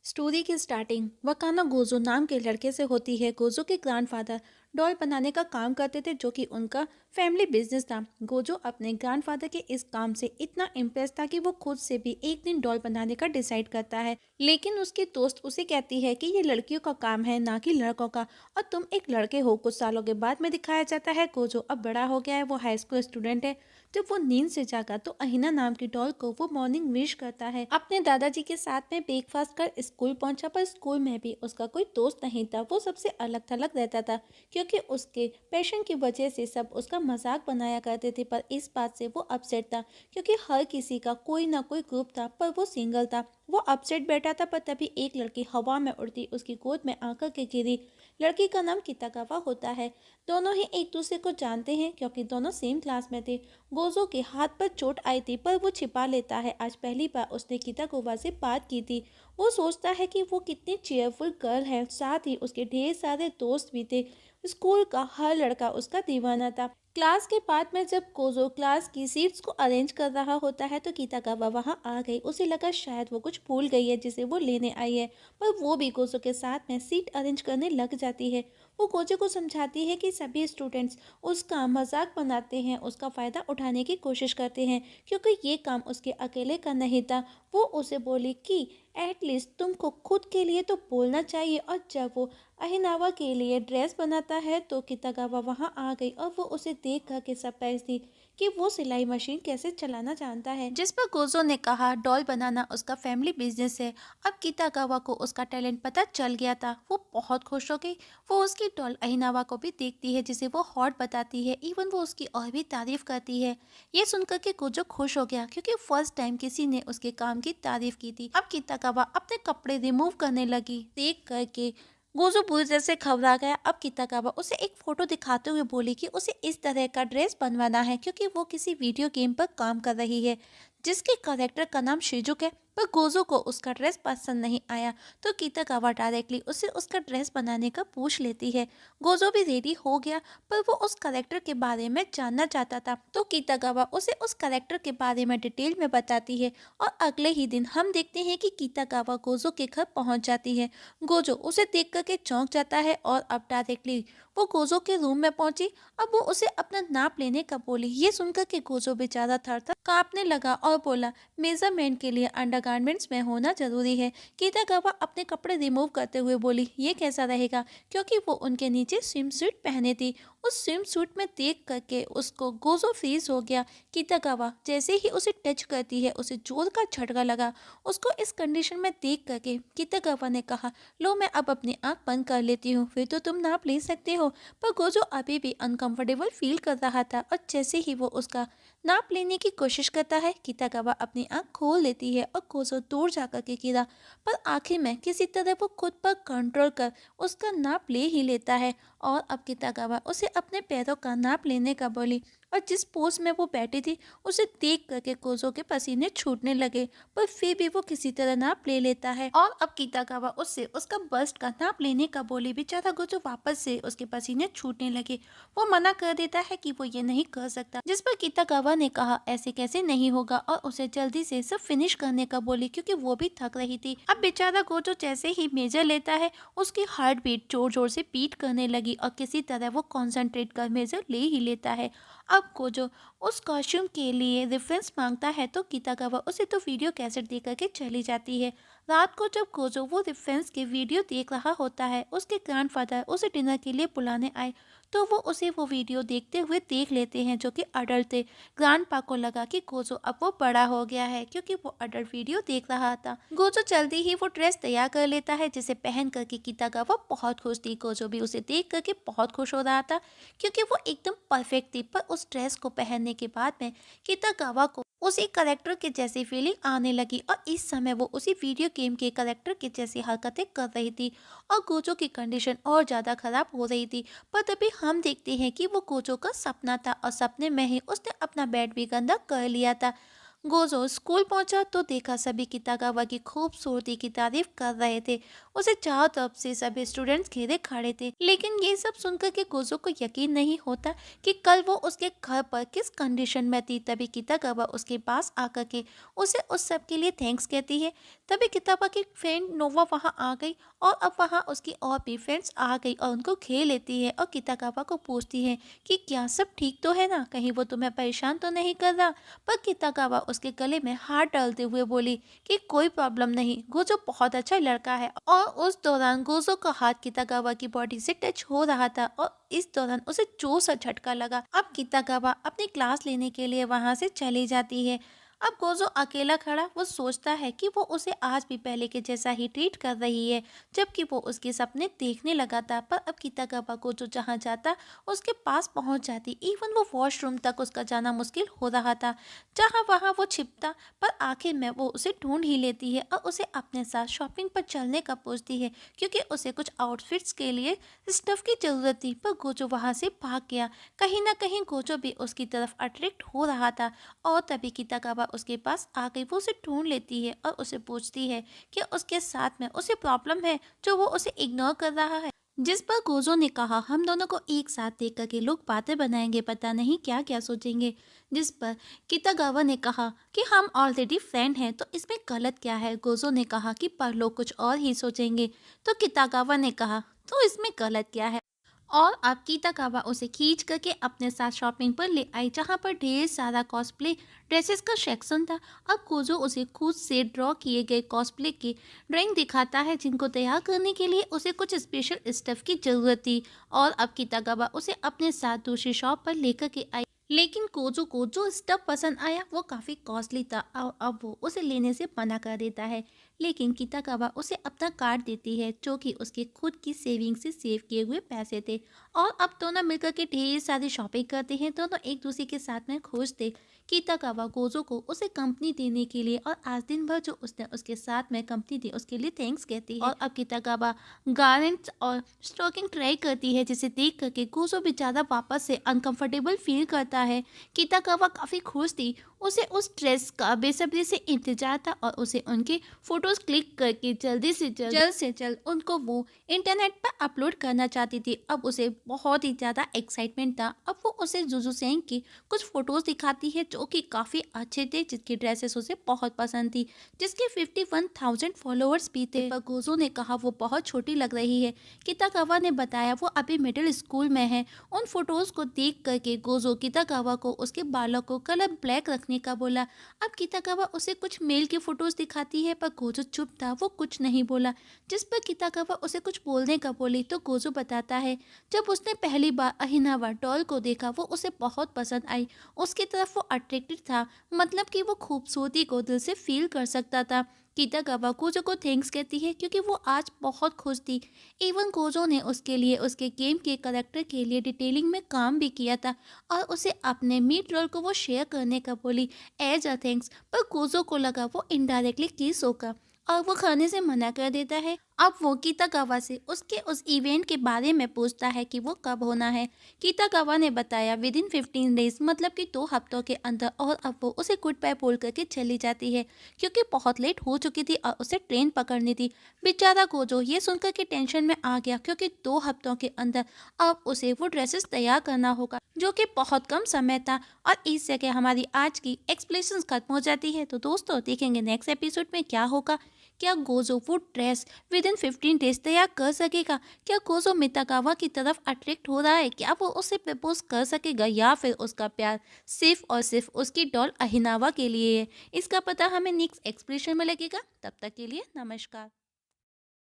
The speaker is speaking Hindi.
स्टोरी की स्टार्टिंग वकाना गोजो नाम के लड़के से होती है। गोजो के ग्रैंडफादर डॉल बनाने का काम करते थे, जो कि उनका फैमिली बिजनेस था। गोजो अपने ग्रैंडफादर के इस काम से इतना इम्प्रेस था कि वो खुद से भी एक दिन डॉल बनाने का डिसाइड करता है। लेकिन उसकी दोस्त उसे कहती है कि ये लड़कियों का काम है, ना कि लड़कों का, और तुम एक लड़के हो। कुछ सालों के बाद में दिखाया जाता है गोजो अब बड़ा हो गया है, वो हाई स्कूल स्टूडेंट है। जब वो नींद से जागा तो अहिना नाम की डॉल को वो मॉर्निंग विश करता है। अपने दादाजी के साथ में ब्रेकफास्ट कर स्कूल पहुंचा, पर स्कूल में भी उसका कोई दोस्त नहीं था। वो सबसे अलग थलग रहता था, क्योंकि उसके पैशन की वजह से सब उसका मजाक बनाया करते थे। पर इस बात से वो अपसेट था, क्योंकि हर किसी का कोई ना कोई ग्रुप था, पर वो सिंगल था। वो अपसेट बैठा था, पर तभी एक लड़की हवा में उड़ती उसकी गोद में आकर के गिरी। लड़की का नाम कितागावा होता है। दोनों ही एक दूसरे को जानते हैं, क्योंकि दोनों सेम क्लास में थे। गोजो के हाथ पर चोट आई थी, पर वो छिपा लेता है। आज पहली बार उसने कितागावा से बात की थी। वो सोचता है कि वो कितनी चेयरफुल गर्ल है, साथ ही उसके ढेर सारे दोस्त भी थे। स्कूल का हर लड़का उसका दीवाना था। क्लास के बाद में जब कोजो क्लास की सीट्स को अरेंज कर रहा होता है, तो कितागावा वहां आ गई। उसे लगा शायद वो कुछ भूल गई है जिसे वो लेने आई है, पर वो भी कोजो के साथ में सीट अरेंज करने लग जाती है। वो कोजो को समझाती है कि सभी स्टूडेंट्स उसका मजाक बनाते हैं, उसका फ़ायदा उठाने की कोशिश करते हैं, क्योंकि ये काम उसके अकेले का नहीं था। वो उसे बोली कि एटलीस्ट तुमको खुद के लिए तो बोलना चाहिए। और जब वो अहिनावा के लिए ड्रेस बनाता है, तो कितागावा वहाँ आ गई और वो उसे देख कर के सरप्राइज थी कि वो सिलाई मशीन कैसे चलाना जानता है। जिस पर गोजो ने कहा डॉल बनाना उसका फैमिली बिजनेस है। अब कितागावा को उसका टैलेंट पता चल गया था। वो बहुत खुश हो गई। वो उसकी डॉल अहिनावा को भी देखती है, जिसे वो हॉट बताती है। इवन वो उसकी और भी तारीफ करती है। ये सुनकर के गोजो खुश हो गया, क्योंकि फर्स्ट टाइम किसी ने उसके काम की तारीफ की थी। अब कितागावा अपने कपड़े रिमूव करने लगी। देख करके गोजो बुरी तरह से घबरा गया। अब कितागावा उसे एक फोटो दिखाते हुए बोली कि उसे इस तरह का ड्रेस बनवाना है, क्योंकि वो किसी वीडियो गेम पर काम कर रही है, जिसके कैरेक्टर का नाम शिजुक है। पर गोजो को उसका ड्रेस पसंद नहीं आया, तो कितागावा डायरेक्टली उसे उसका ड्रेस बनाने का पूछ लेती है। गोजो भी रेडी हो गया, पर वो उस कैरेक्टर के बारे में जानना चाहता था, तो कितागावा उसे उस कैरेक्टर के बारे में डिटेल में बताती है। और अगले ही दिन हम देखते हैं कि कितागावा गोजो के घर पहुंच जाती है। गोजो उसे देख करके चौंक जाता है, और अब डायरेक्टली वो गोजो के रूम में पहुंची। अब वो उसे अपना नाप लेने का बोली। ये सुनकर के गोजो बेचारा थर थर कांपने लगा और बोला, मेजरमेंट के लिए अंडरगारमेंट्स में होना जरूरी है। कितागावा अपने कपड़े रिमूव करते हुए बोली, ये कैसा रहेगा, क्योंकि वो उनके नीचे स्विम सूट पहने थी। उस स्विम सूट में देख करके उसको गोजो फ्रीज हो गया। कितागावा जैसे ही उसे टच करती है, उसे जोर का झटका लगा। उसको इस कंडीशन में देख करके कितागावा ने कहा, लो मैं अब अपनी आंख बंद कर लेती हूँ, फिर तो तुम नाप ले सकते हो। पर गोजो अभी भी अनकंफर्टेबल फील कर रहा था, और जैसे ही वो उसका नाप लेने की कोशिश करता है, कितागावा अपनी आंख खोल लेती है और गोजो दूर जाकर के गिरा। पर आखिर में किसी तरह वो खुद पर कंट्रोल कर उसका नाप ले ही लेता है। और अब कितागावा उसे अपने पैरों का नाप लेने का बोली, और जिस पोज में वो बैठी थी उसे देख करके गोजो के पसीने छूटने लगे, पर फिर भी वो किसी तरह नाप ले लेता है। और अब कितागावा उससे उसका बस्ट का नाप लेने का बोली। बेचारा गोजो वापस से उसके पसीने छूटने लगे। वो मना कर देता है कि वो ये नहीं कर सकता, जिस पर कितागावा ने कहा ऐसे कैसे नहीं होगा, और उसे जल्दी से सब फिनिश करने का बोली, क्योंकि वो भी थक रही थी। अब बेचारा गोजो जैसे ही मेजर लेता है, उसकी हार्ट बीट जोर जोर से बीट करने लगी, और किसी तरह वो कॉन्सेंट्रेट कर मेजर ले ही लेता है। अब गोजो उस कॉस्ट्यूम के लिए रेफरेंस मांगता है, तो कितागावा उसे तो वीडियो कैसेट दे करके चली जाती है। रात को जब गोजो वो रेफरेंस के वीडियो देख रहा होता है, उसके ग्रैंडफादर उसे डिनर के लिए बुलाने आए, तो वो उसे वो वीडियो देखते हुए देख लेते हैं, जो कि अडल्ट थे। ग्रैंडपा को लगा कि गोजो अब वो बड़ा हो गया है, क्योंकि वो अडल्ट वीडियो देख रहा था। गोजो जल्दी ही वो ड्रेस तैयार कर लेता है, जिसे पहन करके कितागावा बहुत खुश थी। गोजो भी उसे देख करके बहुत खुश हो रहा था, क्योंकि वो एकदम परफेक्ट थी। पर उस ड्रेस को पहनने के बाद में कितागावा को उसी करेक्टर के जैसी फीलिंग आने लगी, और इस समय वो उसी वीडियो गेम के करेक्टर की जैसी हरकतें कर रही थी, और गोजो की कंडीशन और ज़्यादा खराब हो रही थी। पर तभी हम देखते हैं कि वो गोजो का सपना था, और सपने में ही उसने अपना बेड भी गंदा कर लिया था। गोजो स्कूल पहुंचा तो देखा सभी कितागावा की खूबसूरती की तारीफ कर रहे थे। उसे चारों तरफ से सभी स्टूडेंट्स घेरे खड़े थे, लेकिन ये सब सुनकर के गोजो को यकीन नहीं होता कि कल वो उसके घर पर किस कंडीशन में थी। तभी कितागावा उसके पास आकर के उसे उस सब के लिए थैंक्स कहती है। तभी किताबा की फ्रेंड नोवा वहां आ गई और अब वहां उसकी और भी फ्रेंड्स आ गई और उनको घेर लेती है और कितागावा को पूछती है कि क्या सब ठीक तो है ना, कहीं वो तुम्हें परेशान तो नहीं कर रहा। पर कितागावा उसके गले में हाथ डालते हुए बोली कि कोई प्रॉब्लम नहीं, गोजो बहुत अच्छा लड़का है। और उस दौरान गोजो का हाथ कितागावा की बॉडी से टच हो रहा था और इस दौरान उसे जोर सा झटका लगा। अब कितागावा अपनी क्लास लेने के लिए वहां से चली जाती है। अब गोजो अकेला खड़ा वो सोचता है कि वो उसे आज भी पहले के जैसा ही ट्रीट कर रही है, जबकि वो उसके सपने देखने लगा था। पर अब कितागावा गोजो जहाँ जाता उसके पास पहुंच जाती। इवन वो वॉशरूम तक उसका जाना मुश्किल हो रहा था, जहाँ वहाँ वो छिपता। पर आखिर में वो उसे ढूंढ ही लेती है और उसे अपने साथ शॉपिंग पर चलने का पूछती है, क्योंकि उसे कुछ आउटफिट्स के लिए स्टफ की जरूरत थी। पर गोजो वहाँ से भाग गया। कहीं ना कहीं गोजो भी उसकी तरफ अट्रैक्ट हो रहा था और तभी कितागावा उसके पास आ गई। वो उसे ढूंढ लेती है और उसे पूछती है कि उसके साथ में उसे प्रॉब्लम है जो वो उसे इग्नोर कर रहा है। जिस पर गोजो ने कहा हम दोनों को एक साथ देख करके लोग बातें बनाएंगे, पता नहीं क्या क्या सोचेंगे। जिस पर कितागावा ने कहा कि हम ऑलरेडी फ्रेंड हैं तो इसमें गलत क्या है। गोजो ने कहा कि पर लोग कुछ और ही सोचेंगे। तो कितागावा ने कहा तो इसमें गलत क्या है। और अब कितागावा उसे खींच करके अपने साथ शॉपिंग पर ले आई, जहाँ पर ढेर सारा कॉस्प्ले ड्रेसेस का सेक्शन था। अब कोजो उसे खुद से ड्रॉ किए गए कॉस्प्ले की ड्राइंग दिखाता है, जिनको तैयार करने के लिए उसे कुछ स्पेशल स्टफ की जरूरत थी। और अब कितागावा उसे अपने साथ दूसरी शॉप पर लेकर के आई, लेकिन कोजो को जो स्टफ पसंद आया वो काफ़ी कॉस्टली था और अब वो उसे लेने से मना कर देता है। लेकिन कितागावा उसे अपना कार्ड देती है, जो कि उसके खुद की सेविंग से सेव किए हुए पैसे थे। और अब दोनों मिलकर के ढेर सारी शॉपिंग करते हैं। दोनों एक दूसरे के साथ में खुश थे। कितागावा गोजो को उसे कंपनी देने के लिए और आज दिन भर जो उसने उसके साथ में कंपनी दी उसके लिए थैंक्स कहती है। और अब कितागावा गारमेंट्स और स्टॉकिंग ट्राई करती है, जिसे देख करके गोजो बेचारा वापस से अनकंफर्टेबल फील करता है। कितागावा काफ़ी खुश थी। उसे उस ड्रेस का बेसब्री से इंतजार था और उसे उनके फोटोज क्लिक करके जल्द से जल्द उनको वो इंटरनेट पर अपलोड करना चाहती थी। अब उसे बहुत ही ज़्यादा एक्साइटमेंट था। अब वो उसे जुजू सेंग की कुछ फोटोज दिखाती है जो कि काफ़ी अच्छे थे, जिसकी ड्रेसेस उसे बहुत पसंद थी, जिसके 51,000 फॉलोअर्स भी थे। पर गोजो ने कहा वो बहुत छोटी लग रही है। कितागावा ने बताया वो अभी मिडिल स्कूल में है। उन फोटोज को देख करके गोजो कितागावा को उसके बालों को कलर ब्लैक रखने का बोला। अब कितागावा उसे कुछ मेल की फोटोज दिखाती है, पर गोजो चुप था, वो कुछ नहीं बोला। जिस पर कितागावा उसे कुछ बोलने का बोली तो गोजो बताता है जब उसने पहली बार अहिनावा डॉल को देखा वो उसे बहुत पसंद आई। उसकी तरफ वो अट्रैक्टेड था, मतलब कि वो खूबसूरती को दिल से फील कर सकता था। कितागावा गोजो को थैंक्स कहती है क्योंकि वो आज बहुत खुश थी। इवन गोजो ने उसके लिए उसके गेम के करेक्टर के लिए डिटेलिंग में काम भी किया था और उसे अपने मीट रोल को वो शेयर करने का बोली एज अ थैंक्स। पर गोजो को लगा वो इनडायरेक्टली किस होगा और वो खाने से मना कर देता है। अब वो कितागावा से उसके उस इवेंट के बारे में पूछता है कि वो कब होना है। कितागावा ने बताया विद इन 15 डेज, मतलब कि 2 हफ्तों के अंदर। और अब वो उसे गुड बाय बोल करके चली जाती है, क्योंकि बहुत लेट हो चुकी थी और उसे ट्रेन पकड़नी थी। बेचारा गोजो ये सुनकर के टेंशन में आ गया, क्योंकि 2 हफ्तों के अंदर अब उसे वो ड्रेसेस तैयार करना होगा, जो कि बहुत कम समय था। और इस जगह हमारी आज की एक्सप्लेनेशन खत्म हो जाती है। तो दोस्तों देखेंगे नेक्स्ट एपिसोड में क्या होगा। क्या गोजो वो ड्रेस विद इन 15 डेज तैयार कर सकेगा? क्या गोजो मितागावा की तरफ अट्रैक्ट हो रहा है? क्या वो उसे प्रपोज कर सकेगा या फिर उसका प्यार सिर्फ और सिर्फ उसकी डॉल अहिनावा के लिए है? इसका पता हमें नेक्स्ट एक्सप्लेनेशन में लगेगा। तब तक के लिए नमस्कार।